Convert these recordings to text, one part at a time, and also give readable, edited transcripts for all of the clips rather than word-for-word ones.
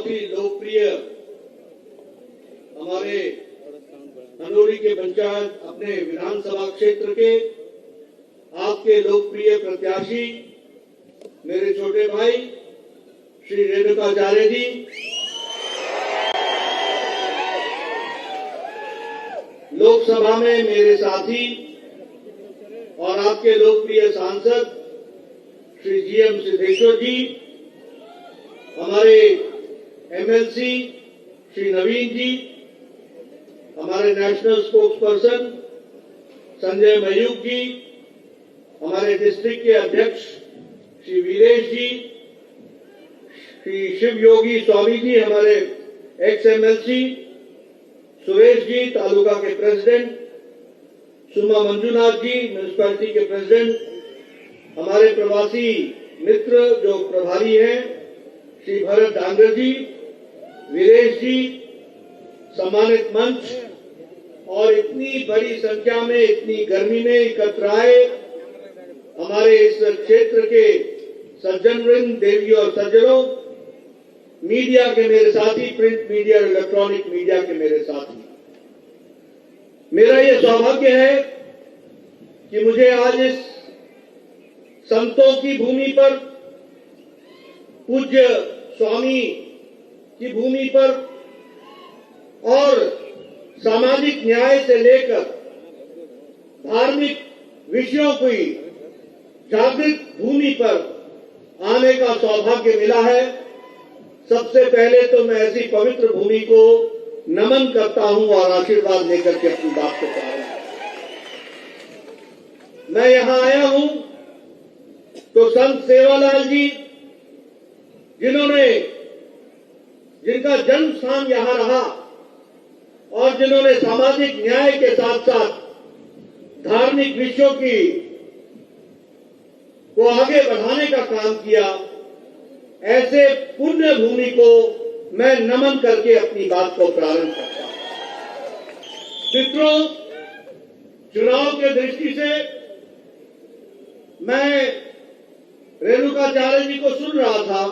बहुत ही लोकप्रिय हमारे हनोरी के पंचायत अपने विधानसभा क्षेत्र के आपके लोकप्रिय प्रत्याशी मेरे छोटे भाई श्री रेणुकाचार्य जी, लोकसभा में मेरे साथी और आपके लोकप्रिय सांसद श्री जीएम सिद्धेश्वर जी, हमारे एमएलसी श्री नवीन जी, हमारे national spokesperson Sanjay Mayukh ji, हमारे डिस्ट्रिक्ट के अध्यक्ष श्री वीरेश जी, श्री शिव योगी स्वामी जी, हमारे एक्स एमएलसी सुरेश जी, तालुका के प्रेसिडेंट सुमा मंजुनाथ जी, म्यूनिसिपैलिटी के प्रेसिडेंट, हमारे प्रवासी मित्र जो प्रभारी हैं श्री भरत डांगर जी, वीरेश जी, सम्मानित मंच और इतनी बड़ी संख्या में इतनी गर्मी में एकत्र आए हमारे इस क्षेत्र के सज्जनवृंद, देवी और सज्जनों, मीडिया के मेरे साथी, प्रिंट मीडिया और इलेक्ट्रॉनिक मीडिया के मेरे साथी, मेरा ये सौभाग्य है कि मुझे आज इस संतों की भूमि पर, पूज्य स्वामी की भूमि पर और सामाजिक न्याय से लेकर धार्मिक विषयों की जागृत भूमि पर आने का सौभाग्य मिला है। सबसे पहले तो मैं ऐसी पवित्र भूमि को नमन करता हूं और आशीर्वाद लेकर के अपनी बात को कह रहा हूं। मैं यहां आया हूं तो संत सेवालाल जी, जिनका जन्म स्थान यहां रहा और जिन्होंने सामाजिक न्याय के साथ साथ धार्मिक विषयों को आगे बढ़ाने का काम किया, ऐसे पुण्य भूमि को मैं नमन करके अपनी बात को प्रारंभ करता हूं। मित्रों, चुनाव के दृष्टि से मैं रेणुकाचार्य जी को सुन रहा था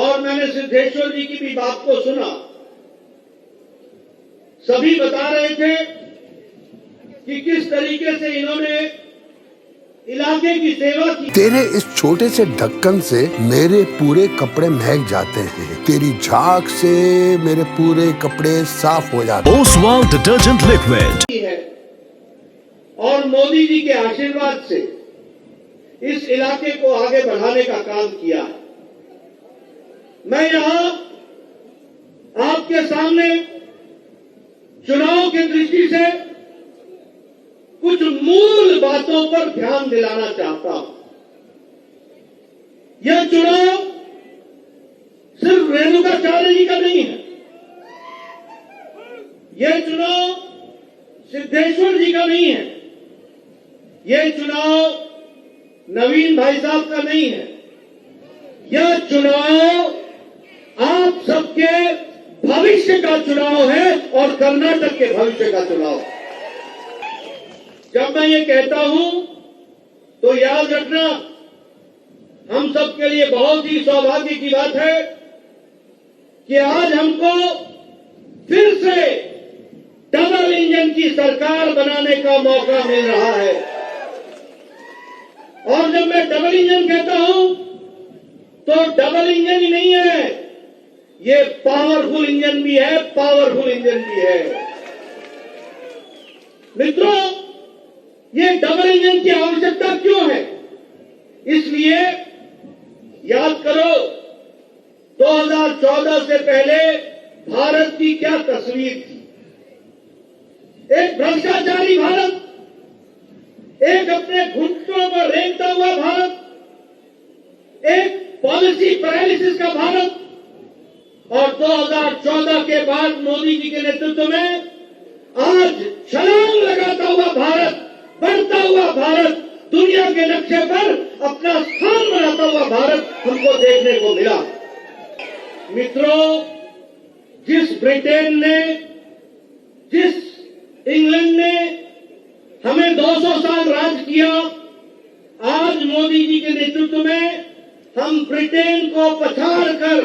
और मैंने सिद्धेश्वर जी की भी बात को सुना। सभी बता रहे थे कि किस तरीके से इन्होंने इलाके की सेवा की। तेरे इस छोटे से ढक्कन से मेरे पूरे कपड़े महक जाते हैं, तेरी झाग से मेरे पूरे कपड़े साफ हो जाते हैं। ओसवाल डिटर्जेंट लिक्विड और मोदी जी के आशीर्वाद से इस इलाके को आगे बढ़ाने का काम किया है। मैं यहां आपके सामने चुनाव की दृष्टि से कुछ मूल बातों पर ध्यान दिलाना चाहता हूं। यह चुनाव सिर्फ रेणुकाचार्य जी का नहीं है, यह चुनाव सिद्धेश्वर जी का नहीं है, यह चुनाव नवीन भाई साहब का नहीं है, यह चुनाव आप सबके भविष्य का चुनाव है और कर्नाटक के भविष्य का चुनाव है। जब मैं ये कहता हूं तो याद रखना, हम सबके लिए बहुत ही सौभाग्य की बात है कि आज हमको फिर से डबल इंजन की सरकार बनाने का मौका मिल रहा है। और जब मैं डबल इंजन कहता हूं तो डबल इंजन ही नहीं है, ये पावरफुल इंजन भी है, पावरफुल इंजन भी है। मित्रों, ये डबल इंजन की आवश्यकता क्यों है? इसलिए याद करो 2014 से पहले भारत की क्या तस्वीर थी। एक भ्रष्टाचारी भारत, एक अपने घुटनों पर रेंगता हुआ भारत, एक पॉलिसी पैरालिसिस का भारत, और 2014 के बाद मोदी जी के नेतृत्व में आज छलांग लगाता हुआ भारत, बढ़ता हुआ भारत, दुनिया के नक्शे पर अपना स्थान बनाता हुआ भारत हमको देखने को मिला। मित्रों, जिस ब्रिटेन ने, जिस इंग्लैंड ने हमें 200 साल राज किया, आज मोदी जी के नेतृत्व में हम ब्रिटेन को पछाड़कर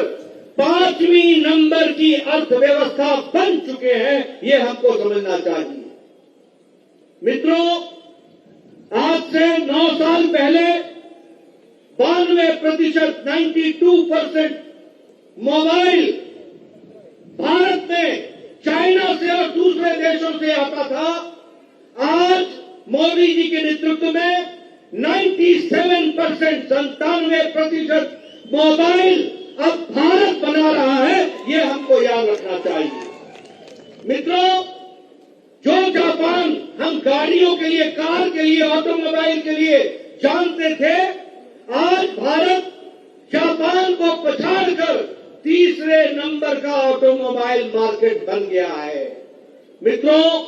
5वीं नंबर की अर्थव्यवस्था बन चुके हैं, ये हमको समझना चाहिए। मित्रों, आज से 9 साल पहले 92% 92% मोबाइल भारत में चाइना से और दूसरे देशों से आता था। आज मोदी जी के नेतृत्व में 97% 97% मोबाइल अब भारत बना रहा है, ये हमको याद रखना चाहिए। मित्रों, जो जापान हम गाड़ियों के लिए, कार के लिए, ऑटोमोबाइल के लिए जानते थे, आज भारत जापान को पछाड़कर तीसरे नंबर का ऑटोमोबाइल मार्केट बन गया है। मित्रों,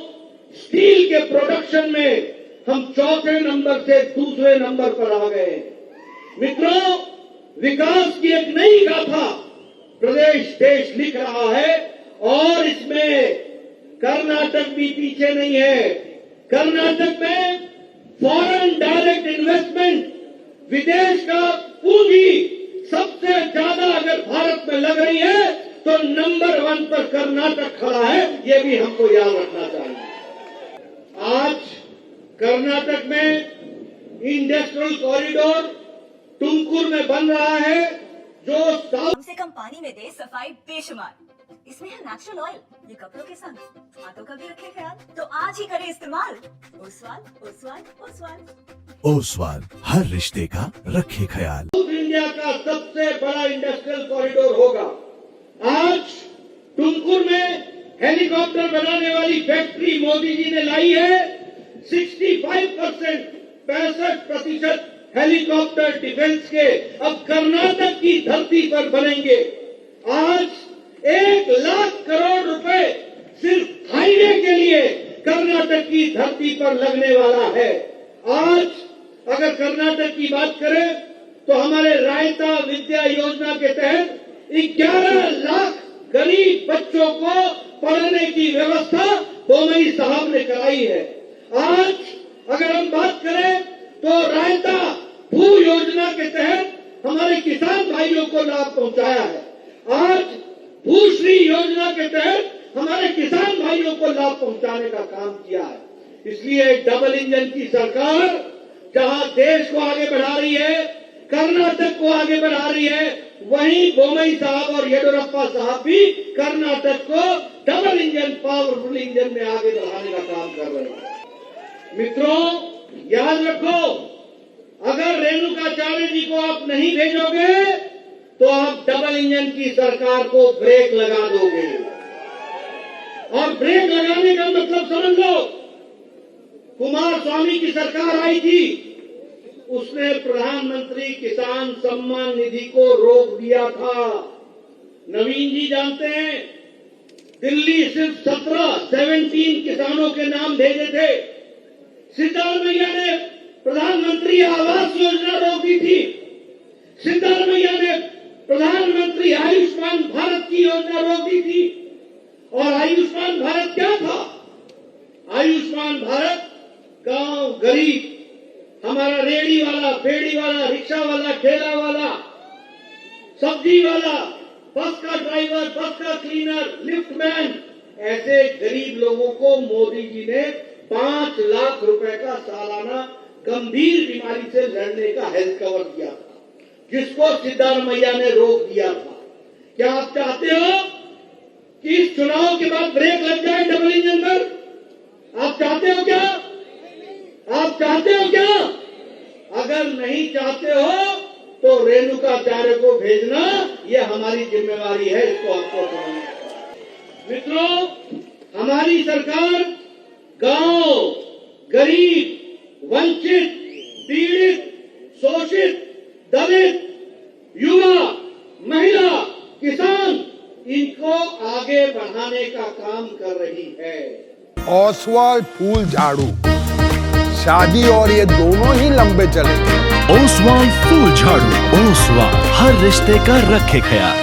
स्टील के प्रोडक्शन में हम चौथे नंबर से दूसरे नंबर पर आ गए। मित्रों, विकास की एक नई गाथा प्रदेश देश लिख रहा है और इसमें कर्नाटक भी पीछे नहीं है। कर्नाटक में फॉरेन डायरेक्ट इन्वेस्टमेंट, विदेश का पूंजी सबसे ज्यादा अगर भारत में लग रही है तो नंबर 1 पर कर्नाटक खड़ा है, ये भी हमको याद रखना चाहिए। आज कर्नाटक में इंडस्ट्रियल कॉरिडोर तुमकुर में बन रहा है, जो कम से कम पानी में दे सफाई बेशुमार। इसमें है नेचुरल ऑयल, ये कपड़ों के संग हाथों का भी रखे ख्याल, तो आज ही करें इस्तेमाल। ओसवाल ओसवाल ओसवाल ओसवाल, हर रिश्ते का रखे ख्याल। साउथ इंडिया का सबसे बड़ा इंडस्ट्रियल कॉरिडोर होगा। आज तुमकुर में हेलीकॉप्टर बनाने वाली फैक्ट्री मोदी जी ने लाई है। 65% हेलीकॉप्टर डिफेंस के अब कर्नाटक की धरती पर बनेंगे। आज 1 लाख करोड़ रुपए सिर्फ हाईवे के लिए कर्नाटक की धरती पर लगने वाला है। आज अगर कर्नाटक की बात करें तो हमारे रायता विद्या योजना के तहत 11 लाख गरीब बच्चों को पढ़ने की व्यवस्था बोमई साहब ने कराई है। आज अगर हम बात करें तो रायता भू योजना के तहत हमारे किसान भाइयों को लाभ पहुंचाया है। आज भूश्री योजना के तहत हमारे किसान भाइयों को लाभ पहुंचाने का काम किया है। इसलिए डबल इंजन की सरकार जहां देश को आगे बढ़ा रही है, कर्नाटक को आगे बढ़ा रही है, वहीं बोमई साहब और येडियुरप्पा साहब भी कर्नाटक को डबल इंजन पावरफुल इंजन में आगे बढ़ाने का काम कर रहे हैं। मित्रों, याद रखो, अगर रेणुकाचार्य जी को आप नहीं भेजोगे तो आप डबल इंजन की सरकार को ब्रेक लगा दोगे। और ब्रेक लगाने का मतलब समझ लो, कुमार स्वामी की सरकार आई थी, उसने प्रधानमंत्री किसान सम्मान निधि को रोक दिया था। नवीन जी जानते हैं, दिल्ली सिर्फ 17 किसानों के नाम भेजे थे। सिद्धारमैया ने प्रधानमंत्री आवास योजना रोक दी थी। सिद्धारमैया ने प्रधानमंत्री आयुष्मान भारत की योजना रोक दी थी। और आयुष्मान भारत क्या था? आयुष्मान भारत गांव गरीब, हमारा रेहड़ी वाला, फेड़ी वाला, रिक्शा वाला, ठेला वाला, सब्जी वाला, बस का ड्राइवर, बस का क्लीनर, लिफ्टमैन, ऐसे गरीब लोगों को मोदी जी ने 5 लाख रुपए का सालाना गंभीर बीमारी से लड़ने का हेल्थ कवर दिया था, जिसको सिद्धारमैया ने रोक दिया था। क्या आप चाहते हो कि इस चुनाव के बाद ब्रेक लग जाए डबल इंजन पर? आप चाहते हो क्या? आप चाहते हो क्या? अगर नहीं चाहते हो तो रेणुकाचार्य को भेजना, ये हमारी जिम्मेवारी है, इसको आपको समझना। मित्रों, हमारी सरकार गांव, गरीब, वंचित, पीड़ित, शोषित, दलित, युवा, महिला, किसान, इनको आगे बढ़ाने का काम कर रही है। ओसवाल फूल झाड़ू, शादी और ये दोनों ही लंबे चलेंगे। ओसवाल फूल झाड़ू, ओसवाल, हर रिश्ते का रखे ख्याल।